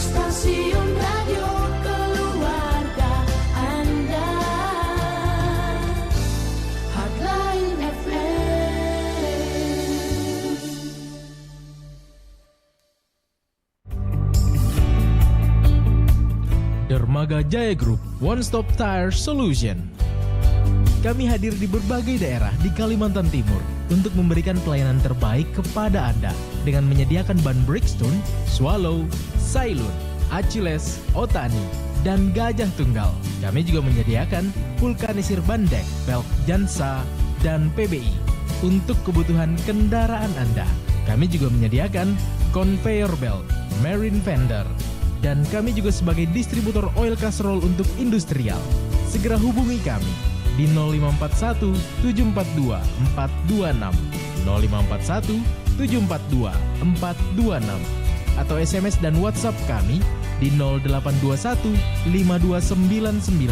Stasiun radio keluarga Anda, Heartline FM. Dermaga Jaya Group, One Stop Tire Solution. Kami hadir di berbagai daerah di Kalimantan Timur untuk memberikan pelayanan terbaik kepada Anda dengan menyediakan ban Bridgestone, Swallow, Sailun, Achilles, Otani, dan Gajah Tunggal. Kami juga menyediakan vulkanisir ban dek, velg Jansa, dan PBI untuk kebutuhan kendaraan Anda. Kami juga menyediakan conveyor belt, marine fender, dan kami juga sebagai distributor oil casserole untuk industrial. Segera hubungi kami di 0541 742 426, 0541 742 426, atau SMS dan WhatsApp kami di 0821 5299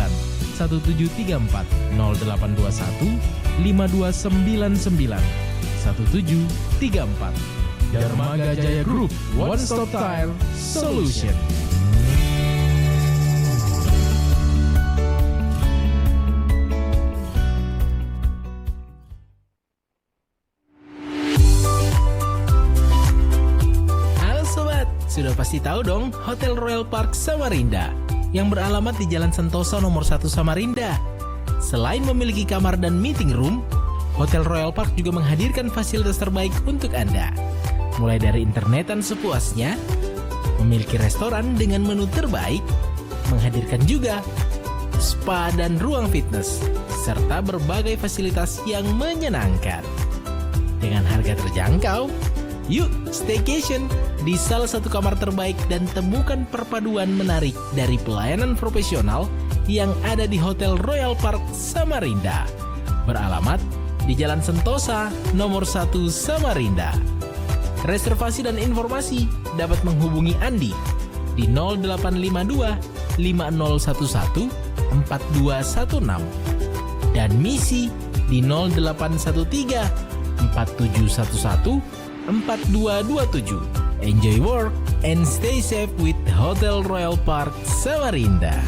1734, 0821 5299 1734. Dermaga Jaya Group, One Stop Tire Solution. Sudah pasti tahu dong Hotel Royal Park Samarinda yang beralamat di Jalan Sentosa nomor 1 Samarinda. Selain memiliki kamar dan meeting room, Hotel Royal Park juga menghadirkan fasilitas terbaik untuk Anda. Mulai dari internetan sepuasnya, memiliki restoran dengan menu terbaik, menghadirkan juga spa dan ruang fitness, serta berbagai fasilitas yang menyenangkan. Dengan harga terjangkau, yuk staycation di salah satu kamar terbaik dan temukan perpaduan menarik dari pelayanan profesional yang ada di Hotel Royal Park Samarinda. Beralamat di Jalan Sentosa nomor 1 Samarinda. Reservasi dan informasi dapat menghubungi Andi di 0852 5011 4216 dan Misi di 0813 4711 4227. Enjoy work and stay safe with Hotel Royal Park Samarinda.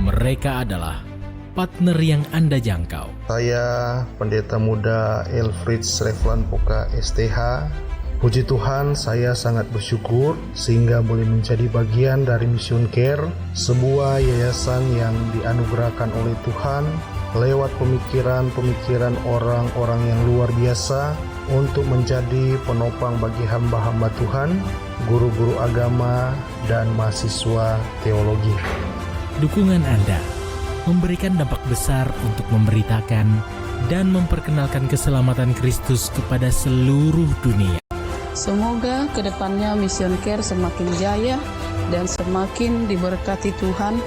Mereka adalah partner yang Anda jangkau. Saya Pendeta Muda Elfrids Reflan Poka STH. Puji Tuhan, saya sangat bersyukur sehingga boleh menjadi bagian dari Mission Care, sebuah yayasan yang dianugerahkan oleh Tuhan lewat pemikiran-pemikiran orang-orang yang luar biasa untuk menjadi penopang bagi hamba-hamba Tuhan, guru-guru agama, dan mahasiswa teologi. Dukungan Anda memberikan dampak besar untuk memberitakan dan memperkenalkan keselamatan Kristus kepada seluruh dunia. Semoga kedepannya Mission Care semakin jaya dan semakin diberkati Tuhan.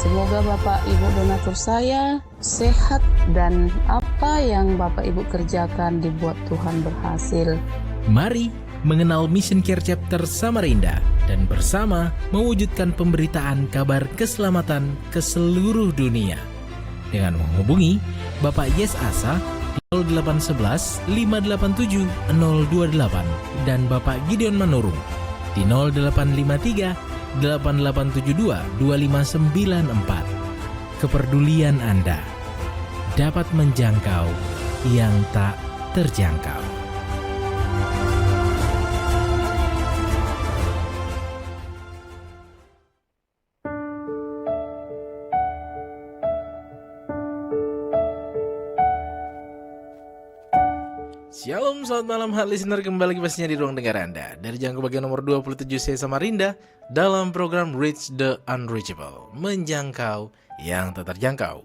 Semoga Bapak Ibu donatur saya sehat dan apa yang Bapak Ibu kerjakan dibuat Tuhan berhasil. Mari mengenal Mission Care Chapter Samarinda dan bersama mewujudkan pemberitaan kabar keselamatan ke seluruh dunia. Dengan menghubungi Bapak Yes Asa di 0811 587 028 dan Bapak Gideon Manurung di 0853 8872 2594. Kepedulian Anda dapat menjangkau yang tak terjangkau. Shalom, selamat malam hot listener, kembali lagi pastinya di ruang dengar Anda dari jangkau bagian nomor 27C Samarinda dalam program Reach the Unreachable, menjangkau yang tak terjangkau.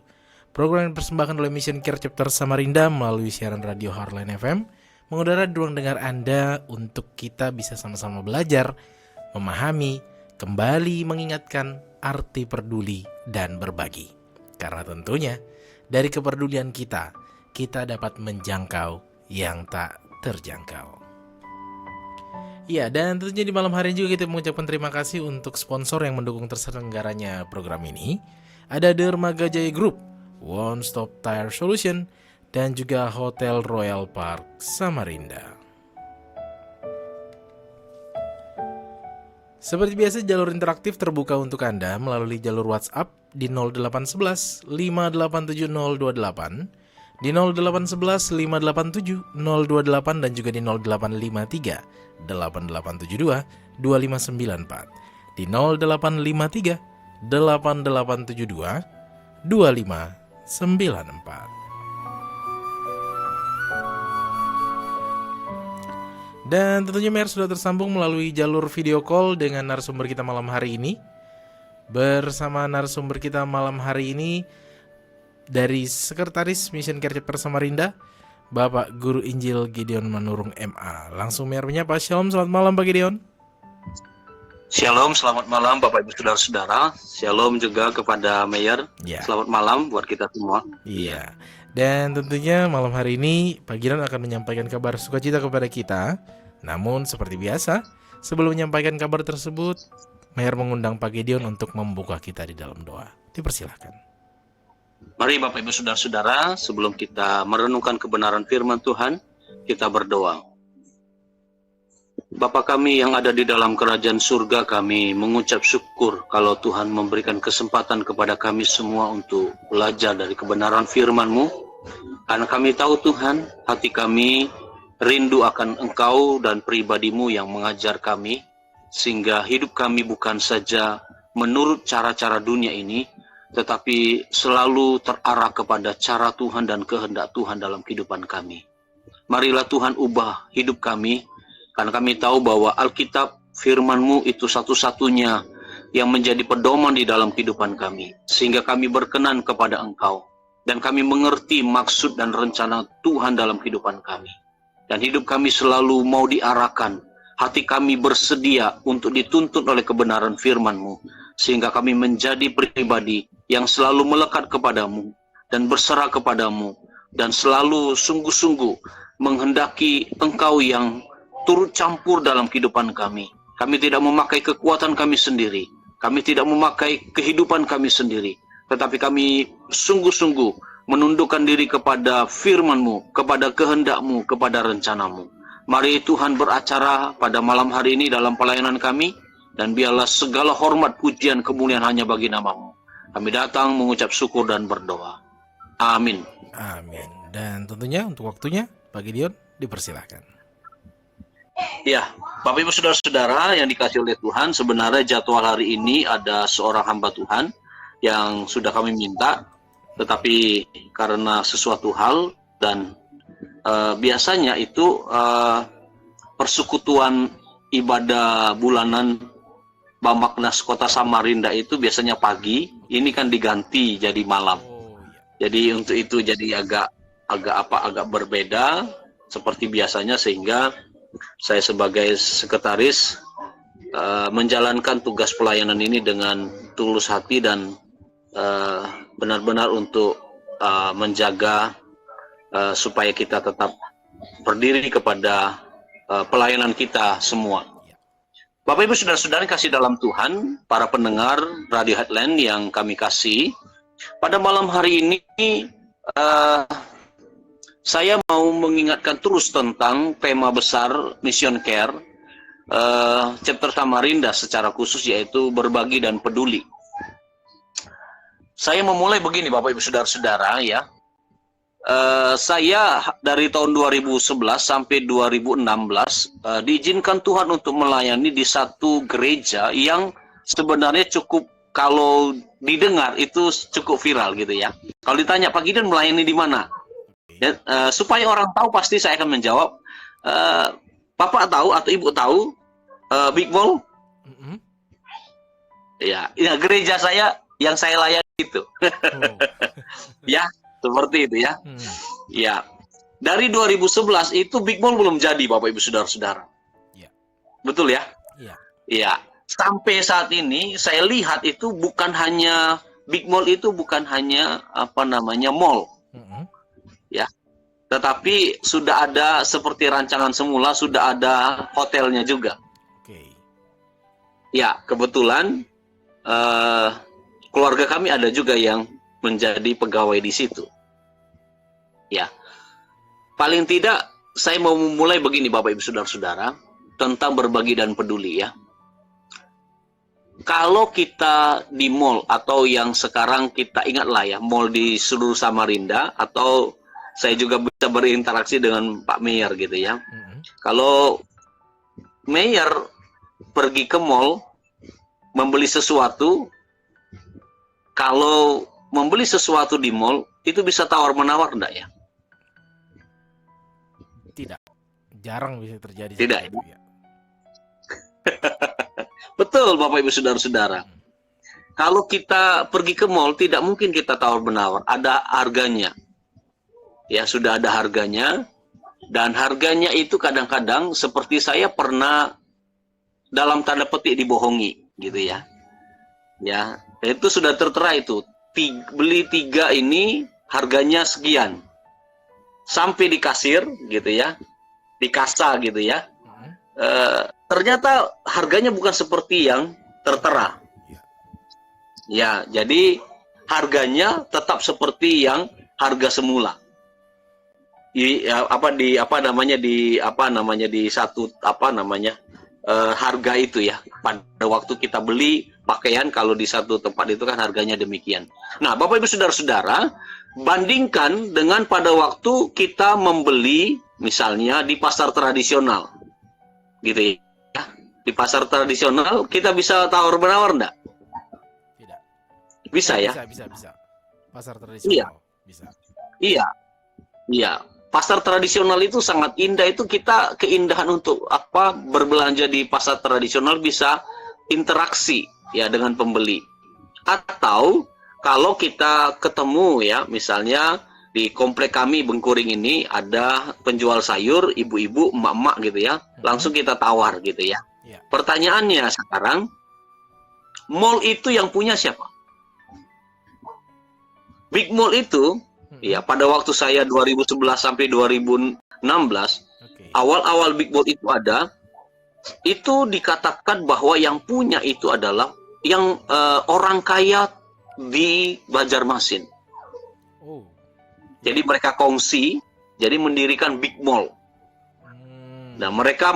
Program yang dipersembahkan oleh Mission Care Chapter Samarinda melalui siaran radio Heartline FM, mengudara di ruang dengar Anda untuk kita bisa sama-sama belajar, memahami, kembali mengingatkan arti peduli dan berbagi. Karena tentunya dari kepedulian kita dapat menjangkau yang tak terjangkau. Ya, dan tentunya di malam hari ini juga kita mengucapkan terima kasih untuk sponsor yang mendukung terselenggaranya program ini. Ada Dermaga Jaya Group, One Stop Tire Solution, dan juga Hotel Royal Park Samarinda. Seperti biasa, jalur interaktif terbuka untuk Anda melalui jalur WhatsApp di 0811 587028, di 0811 587 028 dan juga di 0853 8872 2594, di 0853 8872 2594. Dan tentunya Mer sudah tersambung melalui jalur video call dengan narasumber kita malam hari ini. Bersama narasumber kita malam hari ini dari Sekretaris Mission Care Chapter Samarinda, Bapak Guru Injil Gideon Manurung MA. Langsung Mer menyapa. Shalom, selamat malam Pak Gideon. Shalom, selamat malam Bapak Ibu Saudara-saudara. Shalom juga kepada Mayor. Ya. Selamat malam buat kita semua. Iya. Dan tentunya malam hari ini Pak Gideon akan menyampaikan kabar sukacita kepada kita. Namun seperti biasa, sebelum menyampaikan kabar tersebut, Mayor mengundang Pak Gideon untuk membuka kita di dalam doa. Dipersilahkan. Mari Bapak Ibu Saudara-saudara, sebelum kita merenungkan kebenaran firman Tuhan, kita berdoa. Bapa kami yang ada di dalam kerajaan surga, kami mengucap syukur kalau Tuhan memberikan kesempatan kepada kami semua untuk belajar dari kebenaran firman-Mu. Karena kami tahu Tuhan, hati kami rindu akan Engkau dan pribadi-Mu yang mengajar kami, sehingga hidup kami bukan saja menurut cara-cara dunia ini, tetapi selalu terarah kepada cara Tuhan dan kehendak Tuhan dalam kehidupan kami. Marilah Tuhan ubah hidup kami, karena kami tahu bahwa Alkitab firman-Mu itu satu-satunya yang menjadi pedoman di dalam kehidupan kami, sehingga kami berkenan kepada Engkau. Dan kami mengerti maksud dan rencana Tuhan dalam kehidupan kami. Dan hidup kami selalu mau diarahkan. Hati kami bersedia untuk dituntun oleh kebenaran firman-Mu. Sehingga kami menjadi pribadi yang selalu melekat kepadamu. Dan berserah kepadamu. Dan selalu sungguh-sungguh menghendaki Engkau yang turut campur dalam kehidupan kami. Kami tidak memakai kekuatan kami sendiri. Kami tidak memakai kehidupan kami sendiri. Tetapi kami sungguh-sungguh menundukkan diri kepada firman-Mu, kepada kehendak-Mu, kepada rencana-Mu. Mari Tuhan beracara pada malam hari ini dalam pelayanan kami, dan biarlah segala hormat, pujian, kemuliaan hanya bagi nama-Mu. Kami datang mengucap syukur dan berdoa. Amin. Amin. Dan tentunya untuk waktunya, Pak Gideon dipersilahkan. Ya, Bapak Ibu Saudara-saudara yang dikasihi oleh Tuhan, sebenarnya jadwal hari ini ada seorang hamba Tuhan yang sudah kami minta, tetapi karena sesuatu hal dan biasanya itu persekutuan ibadah bulanan Bamaknas Kota Samarinda itu biasanya pagi, ini kan diganti jadi malam. Jadi untuk itu jadi agak berbeda seperti biasanya, sehingga saya sebagai sekretaris menjalankan tugas pelayanan ini dengan tulus hati dan benar-benar untuk menjaga supaya kita tetap berdiri kepada pelayanan kita semua. Bapak Ibu Saudara-saudara kasih dalam Tuhan, para pendengar Radio Headline yang kami kasih, pada malam hari ini saya mau mengingatkan terus tentang tema besar Mission Care Chapter Samarinda secara khusus, yaitu berbagi dan peduli. Saya memulai begini Bapak Ibu Saudara-saudara ya. Saya dari tahun 2011 sampai 2016 diizinkan Tuhan untuk melayani di satu gereja yang sebenarnya cukup, kalau didengar itu cukup viral gitu ya. Kalau ditanya Pak Gideon melayani di mana? Ya, supaya orang tahu pasti saya akan menjawab, Bapak tahu atau Ibu tahu Big Mall? Ya, gereja saya yang saya layani itu. Ya, seperti itu ya. Ya. Dari 2011 itu Big Mall belum jadi Bapak Ibu Saudara-saudara. Ya. Betul ya? Iya. Iya. Sampai saat ini saya lihat itu bukan hanya Big Mall, itu bukan hanya mall. Ya. Tetapi sudah ada seperti rancangan semula, sudah ada hotelnya juga. Oke. Ya, kebetulan keluarga kami ada juga yang menjadi pegawai di situ. Ya, paling tidak saya mau memulai begini Bapak Ibu Saudara-saudara tentang berbagi dan peduli ya. Kalau kita di mall atau yang sekarang kita ingatlah ya, mall di seluruh Samarinda, atau saya juga bisa berinteraksi dengan Pak Mayor gitu ya. Kalau Mayor pergi ke mall membeli sesuatu, kalau membeli sesuatu di mall itu bisa tawar-menawar enggak ya? Tidak. Jarang bisa terjadi. Tidak. seperti itu, ya. Betul Bapak Ibu Saudara-saudara. Kalau kita pergi ke mall tidak mungkin kita tawar-menawar, ada harganya. Ya, sudah ada harganya, dan harganya itu kadang-kadang seperti saya pernah dalam tanda petik dibohongi gitu ya. Ya, itu sudah tertera itu. Beli 3 ini harganya sekian. Sampai di kasir gitu ya, di kasa gitu ya, ternyata harganya bukan seperti yang tertera. Ya, jadi harganya tetap seperti yang harga semula. Di harga itu ya. Pada waktu kita beli pakaian, kalau di satu tempat itu kan harganya demikian. Nah, Bapak Ibu Saudara-saudara, bandingkan dengan pada waktu kita membeli misalnya di pasar tradisional. Gitu ya. Di pasar tradisional kita bisa tawar-menawar enggak? Tidak. Bisa ya? Bisa. Pasar tradisional. Iya. Bisa. Iya. Pasar tradisional itu sangat indah, itu kita keindahan untuk berbelanja di pasar tradisional bisa interaksi ya dengan pembeli. Atau kalau kita ketemu ya, misalnya di komplek kami Bengkuring ini ada penjual sayur, ibu-ibu, emak-emak gitu ya, langsung kita tawar gitu ya. Pertanyaannya sekarang, mall itu yang punya siapa? Big Mall itu ya, pada waktu saya 2011 sampai 2016, awal-awal Big Mall itu ada, itu dikatakan bahwa yang punya itu adalah yang orang kaya di Banjarmasin. Jadi mereka kongsi, jadi mendirikan Big Mall. Nah, mereka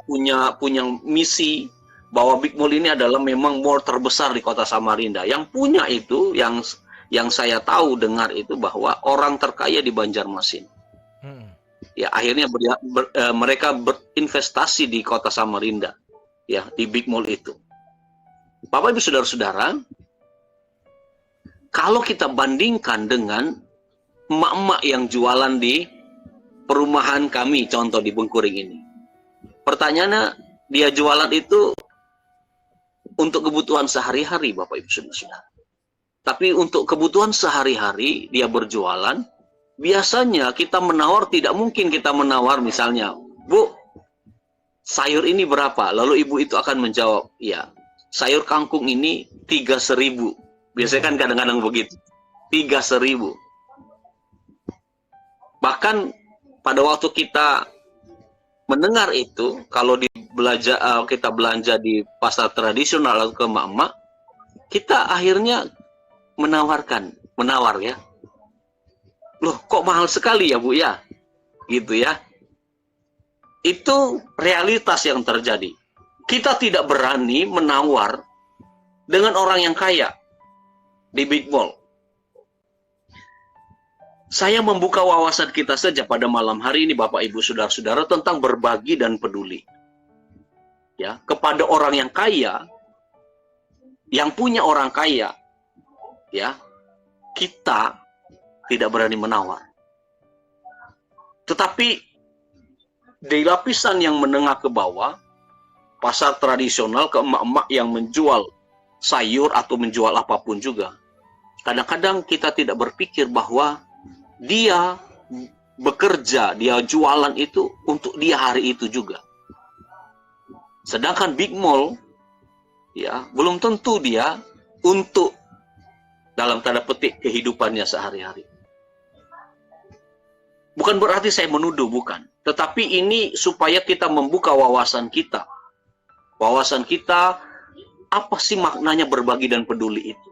punya misi bahwa Big Mall ini adalah memang mall terbesar di kota Samarinda. Yang punya itu, yang saya tahu dengar itu bahwa orang terkaya di Banjarmasin. Ya, akhirnya mereka berinvestasi di kota Samarinda, ya, di Big Mall itu. Bapak Ibu Saudara-saudara, kalau kita bandingkan dengan emak-emak yang jualan di perumahan kami, contoh di Bengkuring ini, pertanyaannya, dia jualan itu untuk kebutuhan sehari-hari, Bapak Ibu Saudara-saudara. Tapi untuk kebutuhan sehari-hari dia berjualan, biasanya kita menawar, tidak mungkin kita menawar misalnya, Bu, sayur ini berapa? Lalu ibu itu akan menjawab, ya, sayur kangkung ini 3.000. Biasanya kan kadang-kadang begitu, 3.000. Bahkan pada waktu kita mendengar itu, kalau kita belanja di pasar tradisional atau ke emak-emak, kita akhirnya menawar ya. Loh, kok mahal sekali ya Bu ya? Gitu ya. Itu realitas yang terjadi. Kita tidak berani menawar dengan orang yang kaya di Big Mall. Saya membuka wawasan kita saja pada malam hari ini, Bapak Ibu Saudara-saudara, tentang berbagi dan peduli. Ya, kepada orang yang kaya, yang punya orang kaya, ya, kita tidak berani menawar. Tetapi di lapisan yang menengah ke bawah, pasar tradisional, ke emak-emak yang menjual sayur atau menjual apapun juga, kadang-kadang kita tidak berpikir bahwa dia bekerja, dia jualan itu untuk dia hari itu juga. Sedangkan Big Mall, ya, belum tentu dia untuk dalam tanda petik kehidupannya sehari-hari. Bukan berarti saya menuduh, bukan. Tetapi ini supaya kita membuka wawasan kita. Wawasan kita, apa sih maknanya berbagi dan peduli itu?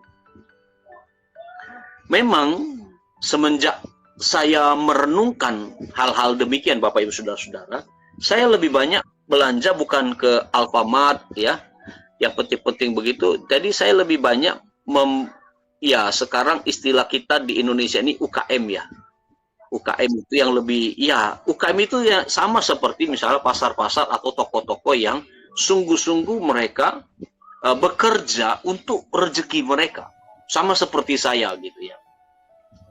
Memang semenjak saya merenungkan hal-hal demikian, Bapak Ibu Saudara-saudara, saya lebih banyak belanja bukan ke Alfamart ya, yang penting-penting begitu. Jadi saya lebih banyak sekarang istilah kita di Indonesia ini UKM ya. UKM itu yang lebih, ya UKM itu ya sama seperti misalnya pasar-pasar atau toko-toko yang sungguh-sungguh mereka bekerja untuk rezeki mereka. Sama seperti saya gitu ya.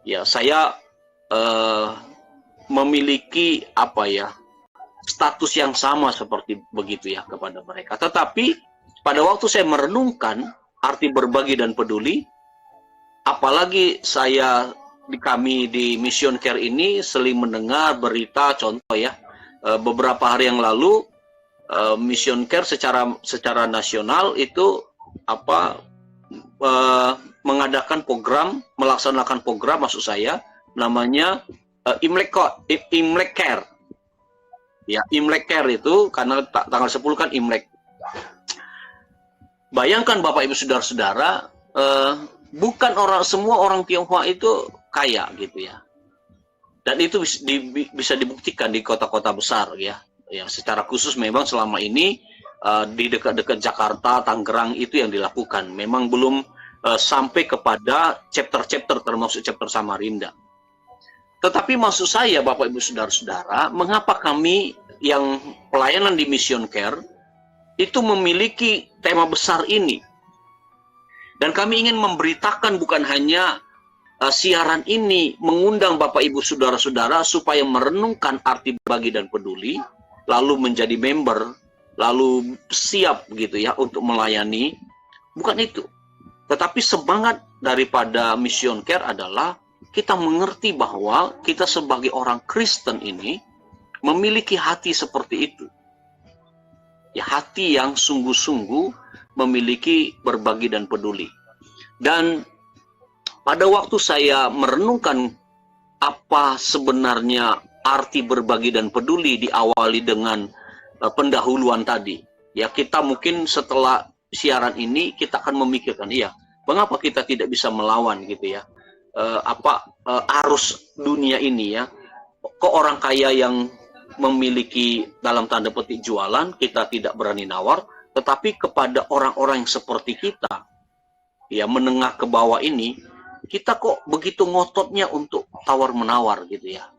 Ya, saya memiliki status yang sama seperti begitu ya kepada mereka. Tetapi pada waktu saya merenungkan arti berbagi dan peduli, apalagi kami di Mission Care ini sering mendengar berita, contoh ya, beberapa hari yang lalu Mission Care secara nasional itu melaksanakan program maksud saya namanya Imlek Care. Ya, Imlek Care itu karena tanggal 10 kan Imlek. Bayangkan Bapak Ibu Saudara-saudara, bukan semua orang Tionghoa itu kaya gitu ya. Dan itu bisa dibuktikan di kota-kota besar ya. Ya, secara khusus memang selama ini di dekat-dekat Jakarta, Tangerang itu yang dilakukan. Memang belum sampai kepada chapter-chapter termasuk chapter Samarinda. Tetapi maksud saya Bapak Ibu Saudara-saudara, mengapa kami yang pelayanan di Mission Care itu memiliki tema besar ini? Dan kami ingin memberitakan bukan hanya siaran ini, mengundang Bapak Ibu Saudara-saudara supaya merenungkan arti bagi dan peduli, lalu menjadi member, lalu siap gitu ya untuk melayani. Bukan itu. Tetapi semangat daripada Mission Care adalah kita mengerti bahwa kita sebagai orang Kristen ini memiliki hati seperti itu. Ya, hati yang sungguh-sungguh memiliki berbagi dan peduli. Dan pada waktu saya merenungkan apa sebenarnya arti berbagi dan peduli, diawali dengan pendahuluan tadi. Ya, kita mungkin setelah siaran ini kita akan memikirkan, mengapa kita tidak bisa melawan gitu ya? Arus dunia ini ya, kok orang kaya yang memiliki dalam tanda petik jualan kita tidak berani nawar, tetapi kepada orang-orang yang seperti kita ya, menengah ke bawah ini, kita kok begitu ngototnya untuk tawar menawar gitu ya.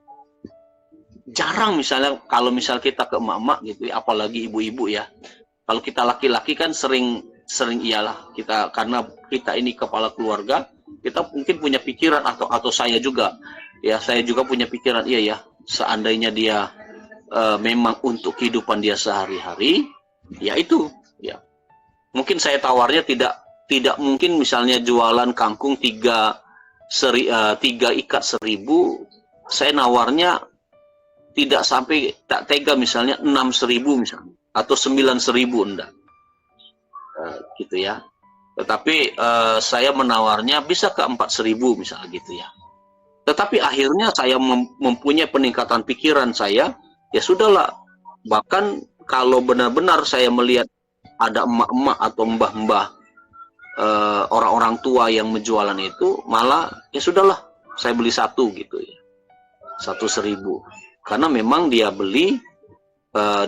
Jarang misalnya kalau kita ke emak-emak gitu ya, apalagi ibu-ibu ya. Kalau kita laki-laki kan sering iyalah kita, karena kita ini kepala keluarga, kita mungkin punya pikiran atau saya juga punya pikiran, seandainya dia memang untuk kehidupan dia sehari-hari, ya itu ya mungkin saya tawarnya tidak mungkin misalnya jualan kangkung 3 ikat 1.000, saya nawarnya tidak sampai, tak tega misalnya 6.000 misalnya atau 9.000 enggak gitu ya. Tetapi saya menawarnya bisa ke 4.000 misalnya gitu ya. Tetapi akhirnya saya mempunyai peningkatan pikiran saya, ya sudahlah. Bahkan kalau benar-benar saya melihat ada emak-emak atau mbah-mbah, orang-orang tua yang menjualan itu, malah ya sudahlah, saya beli satu gitu ya, 1.000. Karena memang dia beli,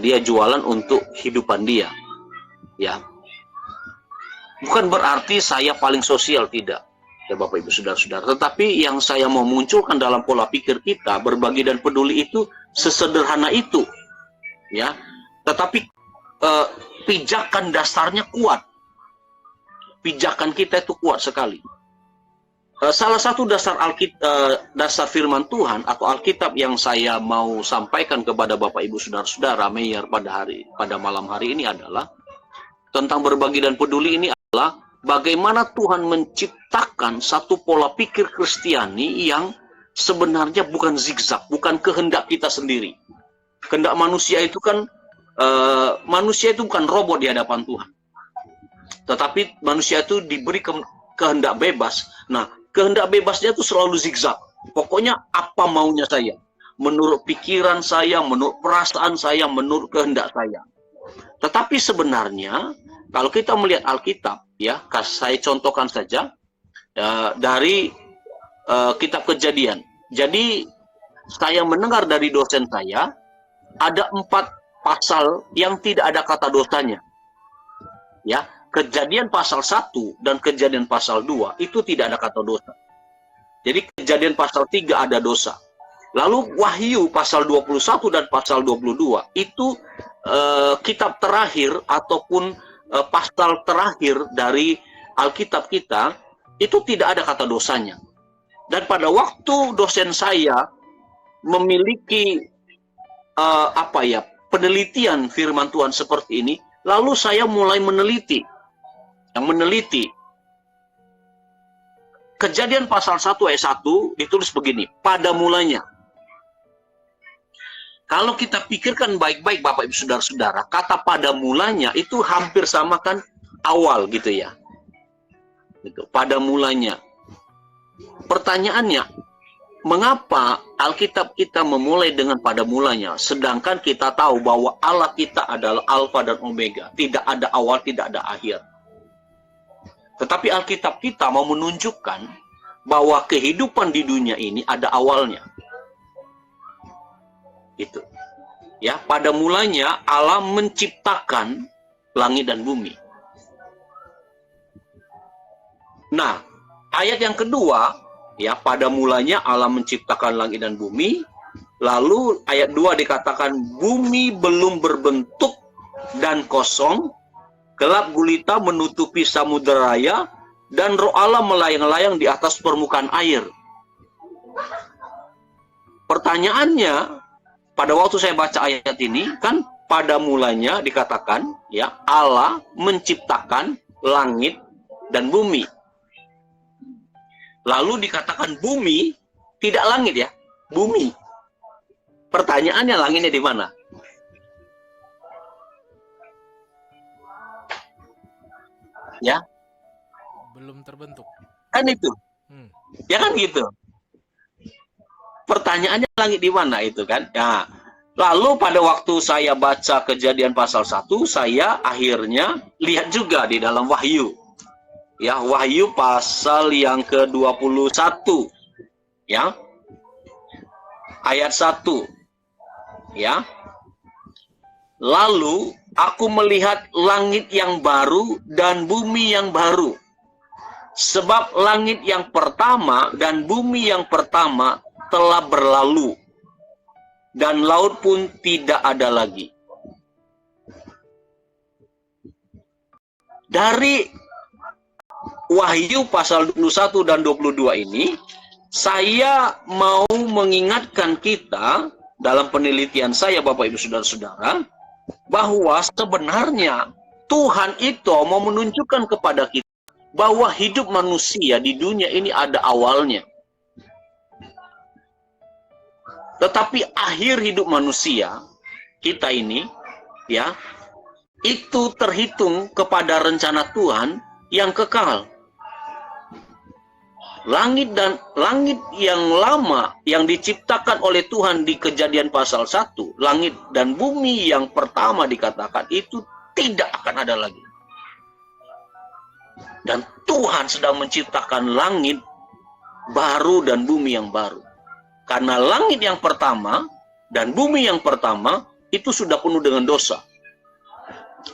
dia jualan untuk kehidupan dia, ya. Bukan berarti saya paling sosial, tidak ya Bapak Ibu Saudara-saudara. Tetapi yang saya mau munculkan dalam pola pikir kita, berbagi dan peduli itu sesederhana itu, ya. Tetapi pijakan dasarnya kuat. Pijakan kita itu kuat sekali. Salah satu dasar dasar firman Tuhan atau Alkitab yang saya mau sampaikan kepada Bapak Ibu Saudara-saudara Meyer pada malam hari ini adalah tentang berbagi dan peduli. Ini adalah bagaimana Tuhan menciptakan satu pola pikir Kristiani yang sebenarnya bukan zigzag, bukan kehendak kita sendiri. Kehendak manusia itu kan, manusia itu bukan robot di hadapan Tuhan. Tetapi manusia itu diberi kehendak bebas. Nah, kehendak bebasnya itu selalu zigzag. Pokoknya apa maunya saya. Menurut pikiran saya, menurut perasaan saya, menurut kehendak saya. Tetapi sebenarnya, kalau kita melihat Alkitab, ya, saya contohkan saja dari kitab Kejadian. Jadi saya mendengar dari dosen saya, ada 4 pasal yang tidak ada kata dosanya. Ya, Kejadian pasal 1 dan Kejadian pasal 2 itu tidak ada kata dosa. Jadi Kejadian pasal 3 ada dosa. Lalu Wahyu pasal 21 dan pasal 22 itu kitab terakhir ataupun pasal terakhir dari Alkitab kita, itu tidak ada kata dosanya. Dan pada waktu dosen saya memiliki penelitian firman Tuhan seperti ini, lalu saya mulai meneliti. Kejadian pasal 1 ayat 1 ditulis begini, pada mulanya. Kalau kita pikirkan baik-baik Bapak Ibu Saudara-saudara, kata pada mulanya itu hampir sama kan awal gitu ya. Gitu, pada mulanya. Pertanyaannya, mengapa Alkitab kita memulai dengan pada mulanya, sedangkan kita tahu bahwa Allah kita adalah Alfa dan Omega, tidak ada awal, tidak ada akhir. Tetapi Alkitab kita mau menunjukkan bahwa kehidupan di dunia ini ada awalnya. Itu. Ya, pada mulanya Allah menciptakan langit dan bumi. Nah, ayat yang kedua, ya, pada mulanya Allah menciptakan langit dan bumi. Lalu ayat 2 dikatakan bumi belum berbentuk dan kosong, gelap gulita menutupi samudera raya, dan roh Allah melayang-layang di atas permukaan air. Pertanyaannya, pada waktu saya baca ayat ini, kan pada mulanya dikatakan, ya, Allah menciptakan langit dan bumi. Lalu dikatakan bumi, tidak langit ya, bumi. Pertanyaannya langitnya di mana? Ya, Belum terbentuk. kan itu. Ya kan gitu. Pertanyaannya langit di mana itu kan? Ya. Lalu pada waktu saya baca Kejadian pasal 1, saya akhirnya lihat juga di dalam Wahyu. Ya, Wahyu pasal yang ke-21. Ya. Ayat 1. Ya. Lalu aku melihat langit yang baru dan bumi yang baru. Sebab langit yang pertama dan bumi yang pertama telah berlalu, dan laut pun tidak ada lagi. Dari Wahyu pasal 21 dan 22 ini, saya mau mengingatkan kita dalam penelitian saya, Bapak Ibu Saudara-saudara, bahwa sebenarnya Tuhan itu mau menunjukkan kepada kita bahwa hidup manusia di dunia ini ada awalnya. Tetapi akhir hidup manusia kita ini, ya, itu terhitung kepada rencana Tuhan yang kekal. Langit yang lama yang diciptakan oleh Tuhan di Kejadian pasal 1, langit dan bumi yang pertama dikatakan itu tidak akan ada lagi. Dan Tuhan sedang menciptakan langit baru dan bumi yang baru. Karena langit yang pertama dan bumi yang pertama itu sudah penuh dengan dosa.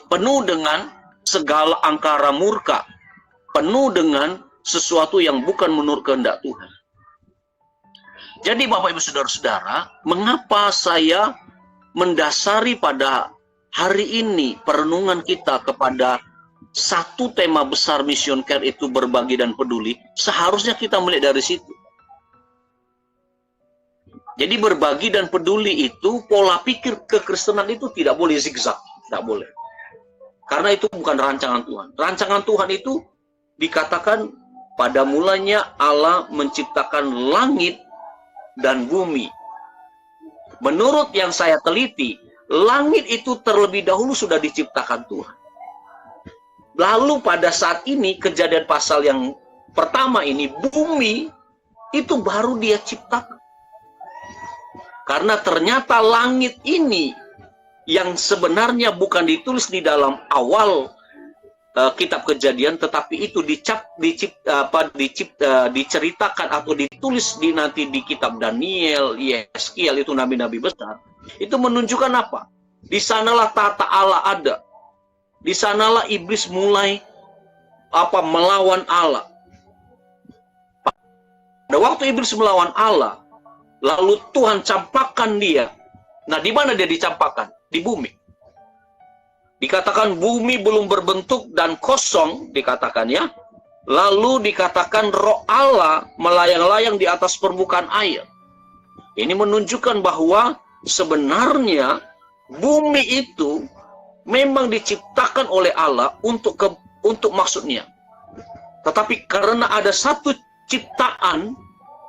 Penuh dengan segala angkara murka. Penuh dengan sesuatu yang bukan menurut kehendak Tuhan. Jadi Bapak Ibu Saudara-saudara, mengapa saya mendasari pada hari ini perenungan kita kepada satu tema besar Mission Care itu berbagi dan peduli, seharusnya kita melihat dari situ. Jadi berbagi dan peduli itu, pola pikir kekristenan itu tidak boleh zigzag, tidak boleh. Karena itu bukan rancangan Tuhan. Rancangan Tuhan itu dikatakan pada mulanya Allah menciptakan langit dan bumi. Menurut yang saya teliti, langit itu terlebih dahulu sudah diciptakan Tuhan. Lalu pada saat ini, Kejadian pasal yang pertama ini, bumi itu baru dia ciptakan. Karena ternyata langit ini yang sebenarnya bukan ditulis di dalam awal kitab Kejadian, tetapi itu diceritakan atau ditulis nanti di kitab Daniel, Yeskiel, itu nabi-nabi besar. Itu menunjukkan apa? Di sanalah tata Allah ada. Di sanalah iblis mulai melawan Allah. Pada waktu iblis melawan Allah, lalu Tuhan campakkan dia. Nah, di mana dia dicampakkan? Di bumi. Dikatakan bumi belum berbentuk dan kosong, dikatakan ya. Lalu dikatakan roh Allah melayang-layang di atas permukaan air. Ini menunjukkan bahwa sebenarnya bumi itu memang diciptakan oleh Allah untuk maksudnya. Tetapi karena ada satu ciptaan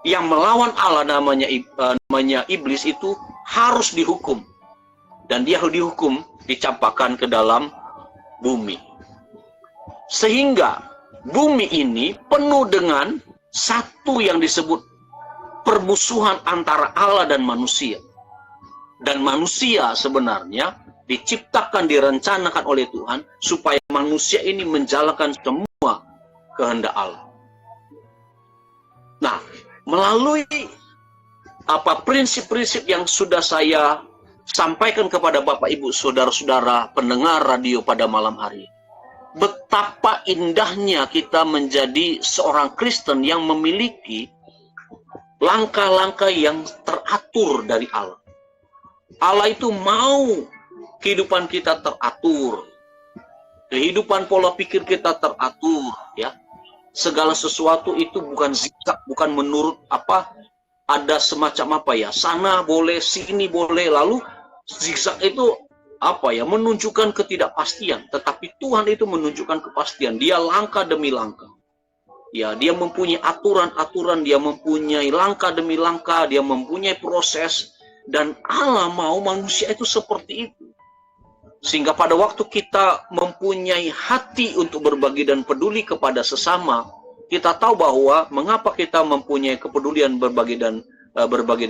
yang melawan Allah, namanya iblis, itu harus dihukum. Dan dia dihukum, dicampakkan ke dalam bumi. Sehingga bumi ini penuh dengan satu yang disebut permusuhan antara Allah dan manusia. Dan manusia sebenarnya diciptakan, direncanakan oleh Tuhan supaya manusia ini menjalankan semua kehendak Allah. Nah, melalui prinsip-prinsip yang sudah saya sampaikan kepada Bapak Ibu saudara-saudara pendengar radio pada malam hari, betapa indahnya kita menjadi seorang Kristen yang memiliki langkah-langkah yang teratur dari Allah. Allah itu mau kehidupan kita teratur, kehidupan pola pikir kita teratur, ya. Segala sesuatu itu bukan zigzag, bukan menurut ada semacam sana boleh, sini boleh, lalu zigzag itu menunjukkan ketidakpastian. Tetapi Tuhan itu menunjukkan kepastian. Dia langkah demi langkah. Ya, dia mempunyai aturan-aturan, dia mempunyai langkah demi langkah, dia mempunyai proses, dan Allah mau manusia itu seperti itu. Sehingga pada waktu kita mempunyai hati untuk berbagi dan peduli kepada sesama, kita tahu bahwa mengapa kita mempunyai kepedulian berbagi dan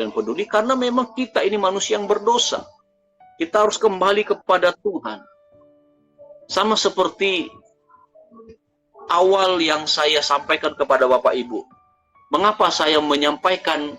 peduli, karena memang kita ini manusia yang berdosa. Kita harus kembali kepada Tuhan. Sama seperti awal yang saya sampaikan kepada Bapak Ibu. Mengapa saya menyampaikan